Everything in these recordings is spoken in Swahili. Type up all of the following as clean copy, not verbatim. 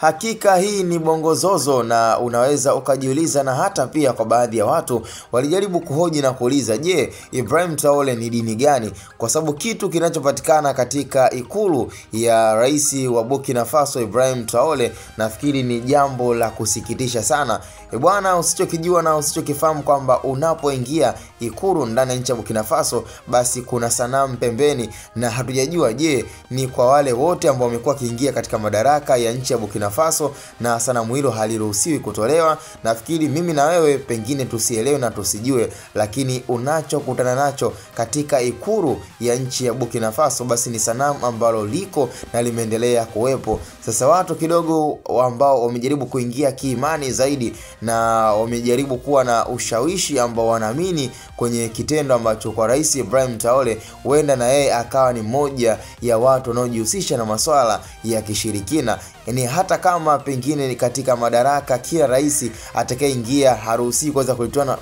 Hakika hii ni bongozozo na unaweza ukajiuliza, na hata pia kwa baadhi ya watu walijaribu kuhoji na kuuliza, je, Ibrahim Traore ni dini gani? Kwa sababu kitu kinachopatikana katika ikulu ya rais wa Burkina Faso Ibrahim Traore, nafikiri ni jambo la kusikitisha sana. Bwana, usichokijua na usichokifahamu kwamba unapoingia ikulu ndani ya nchi ya Burkina Faso basi kuna sanamu pembeni, na hatujajua je ni kwa wale wote ambao wamekuwa kiingia katika madaraka ya nchi ya Burkina Faso na sanamu hilo haliruhusiwi kutolewa. Nafikiri mimi na wewe pengine tusielewe na tusijue, lakini unachokutana nacho katika ikulu ya nchi ya Burkina Faso basi ni sanamu ambalo liko na limeendelea kuwepo. Sasa watu kidogo ambao wamejaribu kuingia kiimani zaidi na wamejaribu kuwa na ushawishi ambao wanaamini kwenye kitendo ambacho kwa rais Ibrahim Traore huenda na yeye akawa ni moja ya watu wanaojihusisha na masuala ya kishirikina. Yani hata kama pengine ni katika madaraka kila rais atakayeingia haruhusi kuweza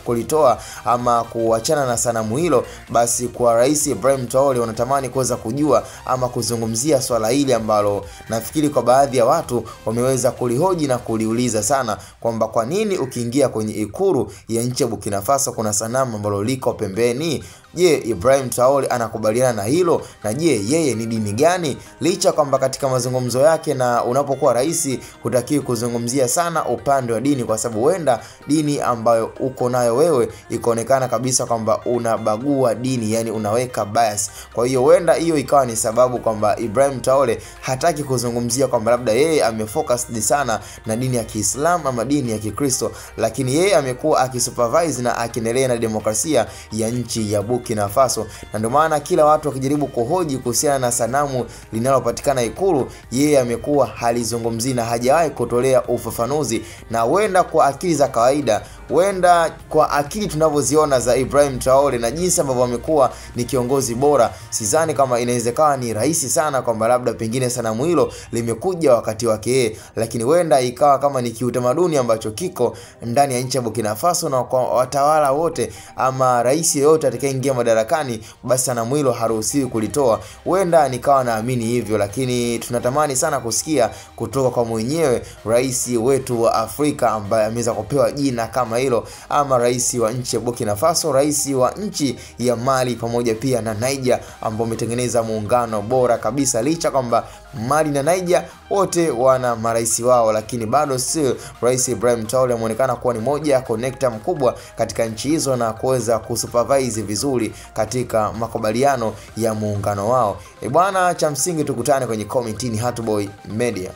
kulitoa ama kuachana na sanamu hilo, basi kwa rais Ibrahim Traore wanatamani kuweza kujua ama kuzungumzia swala hili ambalo nafikiri kwa baadhi ya watu wameweza kulihoji na kuliuliza sana, kwamba kwa nini ukiingia kwenye ikulu ya nchi ya Burkina Faso kuna sanamu ambalo liko pembeni? Je, Ibrahim Traore anakubaliana na hilo? Na je, yeye ni dini gani? Licha kwamba katika mazungumzo yake, na unapokuwa rais hutakiwi kuzungumzia sana upande wa dini, kwa sababu huenda dini ambayo uko nayo wewe ikaonekana kabisa kwamba unabagua dini, yani unaweka bias. Kwa hiyo huenda hiyo ikawa ni sababu kwamba Ibrahim Traore hataki kuzungumzia kwamba labda yeye amefocus sana na dini ya Kiislamu ama dini ya Kikristo, lakini yeye amekuwa akisupervise na akiendelea na demokrasia ya nchi ya Burkina Faso. Na ndio maana kila watu wakijaribu kuhoji kuhusiana na sanamu linalopatikana ikulu, yeye amekuwa halizungumzii na hajawahi kutolea ufafanuzi. Na huenda kwa akili za kawaida, huenda kwa akili tunavyoziona za Ibrahim Traore na jinsi ambavyo amekuwa ni kiongozi bora, sidhani kama inawezekana ni rahisi sana kwamba labda pengine sanamu hilo limekuja wakati wake yeye, lakini huenda ikawa kama ni kiutamaduni ambacho kiko ndani ya nchi ya Burkina Faso, na kwa watawala wote ama rais yeyote atakayeingia madarakani basi sanamu hilo haruhusiwi kulitoa. Huenda nikawa naamini hivyo, lakini tunatamani sana kusikia kutoka kwa mwenyewe rais wetu wa Afrika ambaye ameweza kupewa jina kama hilo, ama rais wa nchi ya Burkina Faso, rais wa nchi ya Mali pamoja pia na Niger, ambao umetengeneza muungano bora kabisa. Licha kwamba Mali na Niger wote wana marais wao, lakini bado still rais Ibrahim Traore ameonekana kuwa ni moja ya connector mkubwa katika nchi hizo na kuweza kusupervise vizuri katika makubaliano ya muungano wao. Bwana, cha msingi tukutane kwenye comment ni Hatboy Media.